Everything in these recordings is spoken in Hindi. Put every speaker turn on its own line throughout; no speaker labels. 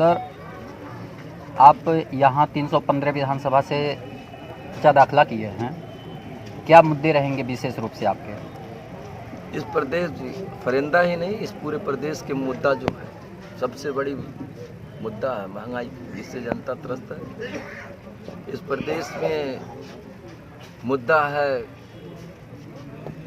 सर, आप यहाँ 315 विधानसभा से पर्चा दाखिला किए हैं, क्या मुद्दे रहेंगे विशेष रूप से आपके?
इस प्रदेश फरिंदा ही नहीं, इस पूरे प्रदेश के मुद्दा जो है सबसे बड़ी मुद्दा है महंगाई, जिससे जनता त्रस्त है। इस प्रदेश में मुद्दा है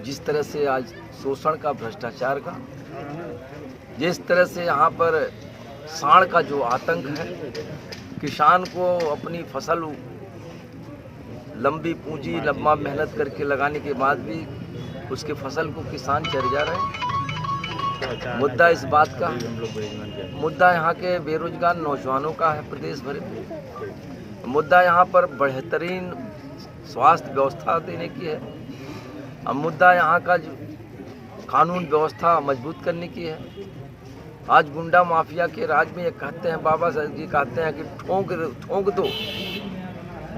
जिस तरह से आज शोषण का, भ्रष्टाचार का, जिस तरह से यहाँ पर सांड का जो आतंक है, किसान को अपनी फसल लंबी पूंजी, लंबा मेहनत करके लगाने के बाद भी उसके फसल को किसान चर जा रहे हैं। मुद्दा इस बात का, मुद्दा यहाँ के बेरोजगार नौजवानों का है प्रदेश भर में। मुद्दा यहाँ पर बेहतरीन स्वास्थ्य व्यवस्था देने की है। अब मुद्दा यहाँ का जो कानून व्यवस्था मजबूत करने की है। आज गुंडा माफिया के राज में ये कहते हैं, बाबा साहब जी कहते हैं कि ठोंक दो,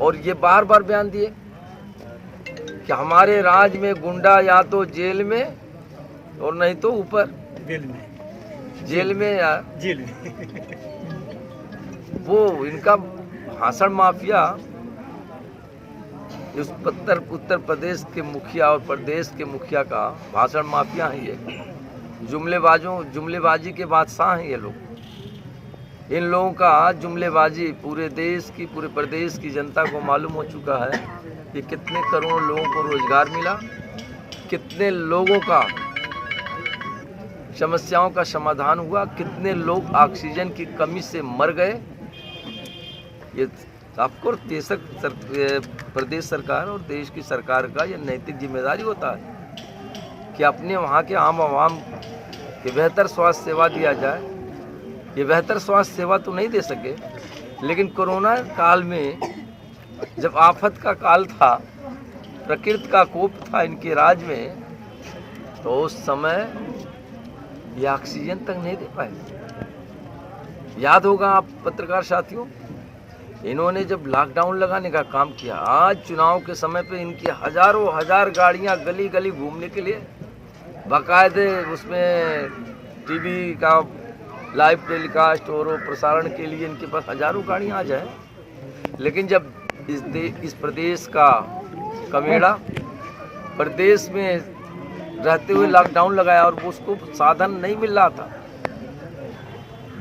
और ये बार बार बयान दिए कि हमारे राज में गुंडा या तो जेल में और नहीं तो ऊपर जेल में या जेल में। वो इनका भाषण माफिया उस उत्तर प्रदेश के मुखिया और प्रदेश के मुखिया का भाषण माफिया है। ये जुमलेबाजी के बादशाह हैं ये लोग। इन लोगों का जुमलेबाजी पूरे देश की, पूरे प्रदेश की जनता को मालूम हो चुका है कि कितने करोड़ लोगों को रोजगार मिला, कितने लोगों का समस्याओं का समाधान हुआ, कितने लोग ऑक्सीजन की कमी से मर गए। ये आपको प्रदेश सरकार और देश की सरकार का ये नैतिक जिम्मेदारी होता है कि अपने वहाँ के आम आवाम के बेहतर स्वास्थ्य सेवा दिया जाए। ये बेहतर स्वास्थ्य सेवा तो नहीं दे सके, लेकिन कोरोना काल में जब आफत का काल था, प्रकृति का कोप था इनके राज में, तो उस समय ये ऑक्सीजन तक नहीं दे पाए। याद होगा आप पत्रकार साथियों, इन्होंने जब लॉकडाउन लगाने का काम किया, आज चुनाव के समय पे इनकी हजारों हजार गाड़ियां गली गली घूमने के लिए, बाकायदे उसमें टीवी का लाइव टेलीकास्ट और प्रसारण के लिए इनके पास हजारों गाड़ियां आ जाए। लेकिन जब इस प्रदेश का कमेड़ा प्रदेश में रहते हुए लॉकडाउन लगाया और उसको साधन नहीं मिल रहा था,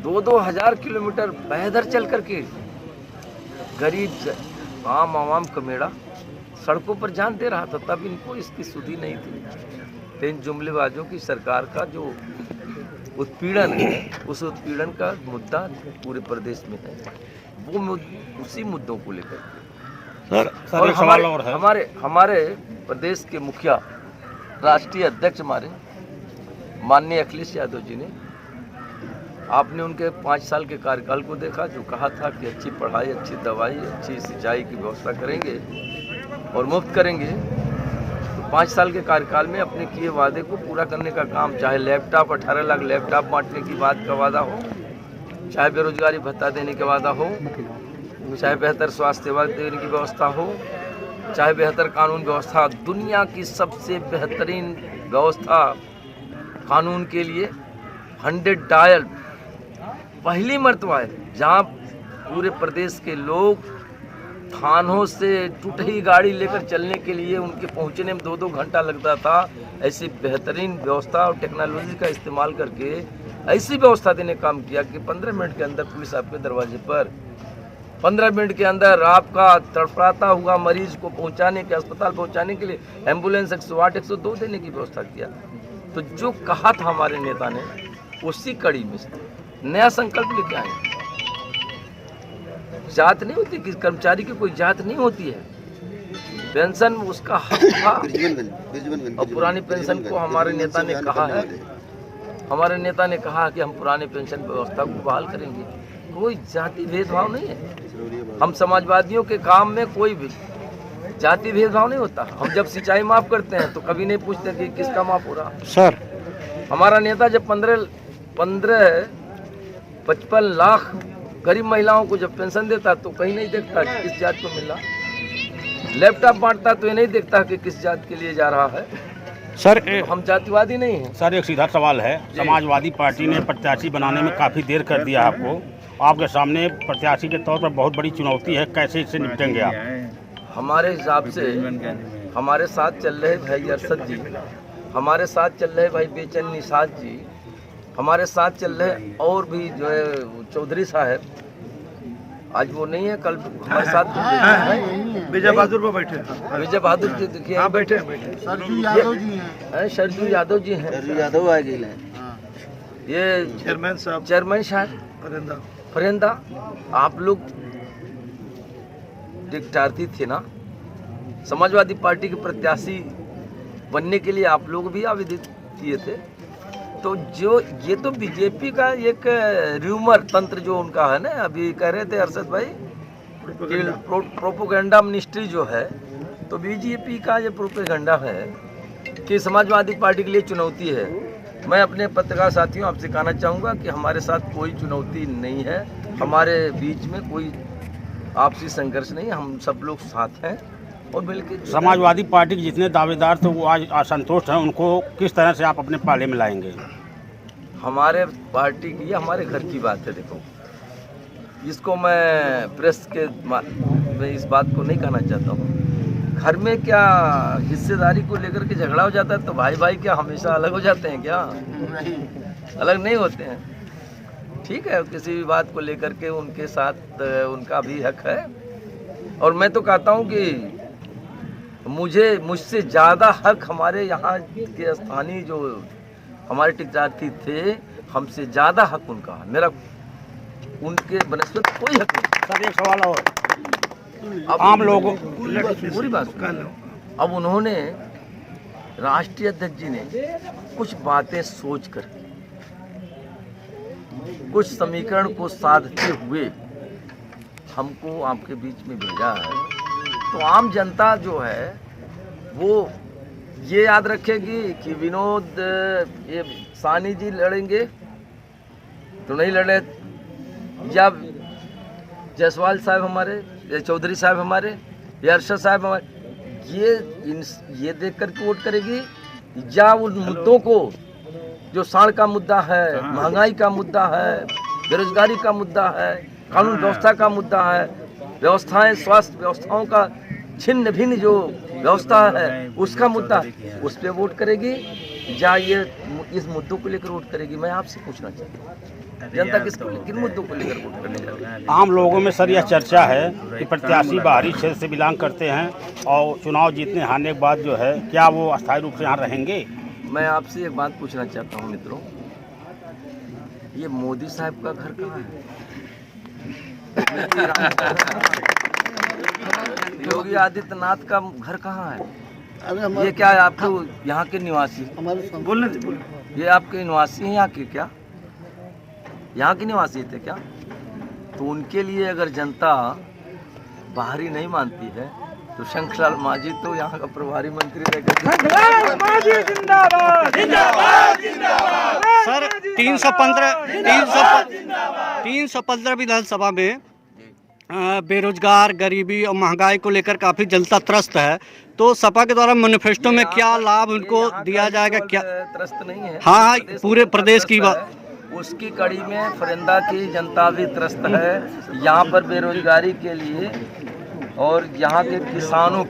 2-2 हजार किलोमीटर पैदल चल करके गरीब आम आवाम कमेड़ा सड़कों पर जान दे रहा था, तब इनको इसकी सुधि नहीं थी। तो इन जुमलेबाजों की सरकार का जो उत्पीड़न है, उस उत्पीड़न का मुद्दा पूरे प्रदेश में है। वो उसी मुद्दों को लेकर और हमारे प्रदेश के मुखिया, राष्ट्रीय अध्यक्ष हमारे माननीय अखिलेश यादव जी ने, आपने उनके 5 साल के कार्यकाल को देखा, जो कहा था कि अच्छी पढ़ाई, अच्छी दवाई, अच्छी सिंचाई की व्यवस्था करेंगे और मुफ्त करेंगे। तो 5 साल के कार्यकाल में अपने किए वादे को पूरा करने का काम, चाहे लैपटॉप 18 लाख लैपटॉप बांटने की बात का वादा हो, चाहे बेरोजगारी भत्ता देने का वादा हो, चाहे बेहतर स्वास्थ्य सेवा देने की व्यवस्था हो, चाहे बेहतर कानून व्यवस्था, दुनिया की सबसे बेहतरीन व्यवस्था कानून के लिए 100 डायल पहली मर्तबा है, जहाँ पूरे प्रदेश के लोग थानों से टूटी गाड़ी लेकर चलने के लिए उनके पहुंचने में 2-2 घंटा लगता था। ऐसी बेहतरीन व्यवस्था और टेक्नोलॉजी का इस्तेमाल करके ऐसी व्यवस्था देने काम किया कि 15 मिनट के अंदर पुलिस आपके दरवाजे पर, 15 मिनट के अंदर आपका तड़फड़ाता हुआ मरीज को पहुंचाने के, अस्पताल पहुंचाने के लिए एम्बुलेंस 108, 102 देने की व्यवस्था किया। तो जो कहा था हमारे नेता ने, उसी कड़ी में नया संकल्प लेके आए। जात नहीं होती, किसी कर्मचारी की कोई जात नहीं होती है, पेंशन उसका हक था। और पुरानी पेंशन को हमारे नेता ने कहा है, हमारे नेता ने कहा कि हम पुराने पेंशन व्यवस्था को बहाल करेंगे। कोई जाति भेदभाव नहीं है। हम समाजवादियों के काम में कोई भी जाति भेदभाव नहीं होता। हम जब सिंचाई माफ करते हैं तो कभी नहीं पूछते कि किसका माफ हो रहा।
सर,
हमारा नेता जब 55 लाख गरीब महिलाओं को जब पेंशन देता तो कहीं नहीं देखता कि किस जात को मिल रहा। लैपटॉप बांटता तो ये नहीं देखता कि किस जात के लिए जा रहा है।
सर
तो हम जातिवादी नहीं हैं।
सर, एक सीधा सवाल है, समाजवादी पार्टी ने प्रत्याशी बनाने में काफ़ी देर कर दिया आपको, आपके सामने प्रत्याशी के तौर पर बहुत बड़ी चुनौती है, कैसे इससे निपटेंगे आप?
हमारे हिसाब से हमारे साथ चल रहे भाई अरशद जी, हमारे साथ चल रहे भाई बेचैन निषाद जी, हमारे साथ चल रहे और भी जो है चौधरी साहब, आज वो नहीं है, कल हमारे साथ
विजय बहादुर पे बैठे,
विजय बहादुर जी देखिए,
हाँ बैठे,
सरजू यादव जी हैं,
सरजू यादव जी हैं,
यादव आ गए हैं।
ये
चेयरमैन साहब
चेयरमैन साहब
परिंदा,
फरिंदा। आप लोग डिक्टारती थे ना, समाजवादी पार्टी के प्रत्याशी बनने के लिए आप लोग भी आवेदन किए थे। तो जो ये तो बीजेपी का एक र्यूमर तंत्र जो उनका है ना, अभी कह रहे थे अरशद भाई कि प्रोपोगंडा मिनिस्ट्री जो है, तो बीजेपी का ये प्रोपोगंडा है कि समाजवादी पार्टी के लिए चुनौती है। मैं अपने पत्रकार साथियों आपसे कहना चाहूँगा कि हमारे साथ कोई चुनौती नहीं है, हमारे बीच में कोई आपसी संघर्ष नहीं, हम सब लोग साथ हैं और मिलकर।
समाजवादी पार्टी के जितने दावेदार थे वो आज असंतुष्ट हैं, उनको किस तरह से आप अपने पाले में लाएंगे?
हमारे पार्टी की, ये हमारे घर की बात है। देखो, इसको मैं प्रेस के मैं इस बात को नहीं कहना चाहता हूँ। घर में क्या हिस्सेदारी को लेकर के झगड़ा हो जाता है तो भाई भाई क्या हमेशा अलग हो जाते हैं क्या? अलग नहीं होते हैं। ठीक है, किसी भी बात को लेकर के उनके साथ उनका भी हक है, और मैं तो कहता हूँ कि मुझसे ज़्यादा हक हमारे यहाँ के स्थानीय जो हमारे टिकटार्थी थे, हमसे ज़्यादा हक उनका है। मेरा उनके बनस्पत कोई हक नहीं।
सर एक सवाल और,
अब
आम लोगों
पूरी बात अब उन्होंने राष्ट्रीय अध्यक्ष जी ने कुछ बातें सोच कर, कुछ समीकरण को साधते हुए हमको आपके बीच में भेजा है। तो आम जनता जो है वो ये याद रखेगी कि विनोद ये सानी जी लड़ेंगे तो नहीं लड़े, या जायसवाल साहब हमारे, या चौधरी साहब हमारे, या अरशद साहब हमारे, ये देख कर के वोट करेगी, या उन मुद्दों को जो साढ़ का मुद्दा है, महंगाई का मुद्दा है, बेरोजगारी का मुद्दा है, कानून व्यवस्था का मुद्दा है, व्यवस्थाएं स्वास्थ्य व्यवस्थाओं का छिन्न भिन्न जो व्यवस्था है उसका मुद्दा, उस पर वोट करेगी, या ये इस मुद्दों को लेकर वोट करेगी? मैं आपसे पूछना चाहता हूँ, जनता किन मुद्दों को लेकर वोट करने जा रही है?
आम लोगों में सर यह चर्चा है कि प्रत्याशी बाहरी क्षेत्र से बिलोंग करते हैं और चुनाव जीतने हारने के बाद जो है क्या वो अस्थायी रूप से यहाँ रहेंगे?
मैं आपसे एक बात पूछना चाहता हूँ मित्रों, ये मोदी साहब का घर कहाँ है? योगी आदित्यनाथ का घर कहाँ है? ये क्या है, आपके यहाँ के निवासी? ये आपके निवासी हैं यहाँ के क्या? यहाँ के निवासी थे क्या? तो उनके लिए अगर जनता बाहरी नहीं मानती है तो शंखलाल मांझी तो यहाँ का प्रभारी मंत्री रहेगा।
सर 315 विधानसभा में बेरोजगार, गरीबी और महंगाई को लेकर काफी जनता त्रस्त है, तो सपा के द्वारा मैनिफेस्टो में क्या लाभ उनको दिया जाएगा? क्या
त्रस्त नहीं है?
हाँ, पूरे प्रदेश की बात,
उसकी कड़ी में फरिंदा की जनता भी त्रस्त है। यहाँ पर बेरोजगारी के लिए और यहाँ के किसानों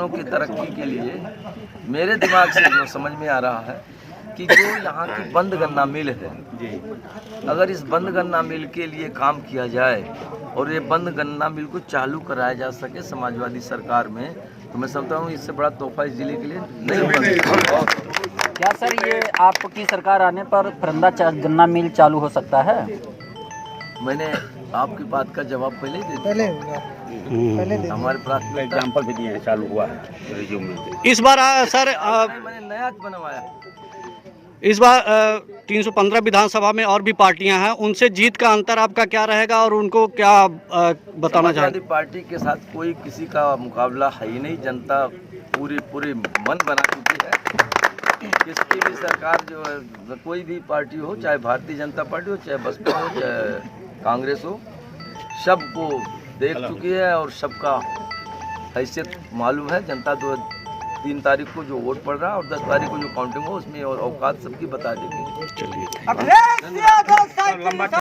की तरक्की के लिए मेरे दिमाग से जो समझ में आ रहा है कि जो यहाँ की बंद गन्ना मिल है, अगर इस बंद गन्ना मिल के लिए काम किया जाए और ये बंद गन्ना मिल को चालू कराया जा सके समाजवादी सरकार में, तो मैं समझता हूँ इससे बड़ा तोहफा इस जिले के लिए नहीं होगा।
क्या सर ये आपकी सरकार आने पर फरिंदा गन्ना मिल चालू हो सकता है?
मैंने आपकी बात का जवाब पहले ही दे दिया। हमारे प्राथमिक
एग्जाम्पल भी दिए हैं, चालू हुआ है रिज्यूम में।
इस बार सर
मैंने नया बनवाया।
इस बार 315 विधानसभा में और भी पार्टियां हैं, उनसे जीत का अंतर आपका क्या रहेगा और उनको क्या बताना चाहेंगे?
पार्टी के साथ कोई किसी का मुकाबला है ही नहीं। जनता पूरी मन बना चुकी है। किसकी भी सरकार जो है, कोई भी पार्टी हो, चाहे भारतीय जनता पार्टी हो, चाहे बसपा हो, चाहे कांग्रेस हो, सबको देख चुकी है और सबका हैसियत मालूम है। जनता 3 तारीख को जो वोट पड़ रहा है और 10 तारीख को जो काउंटिंग हो उसमें और औकात सबकी बता देंगे।
चलिए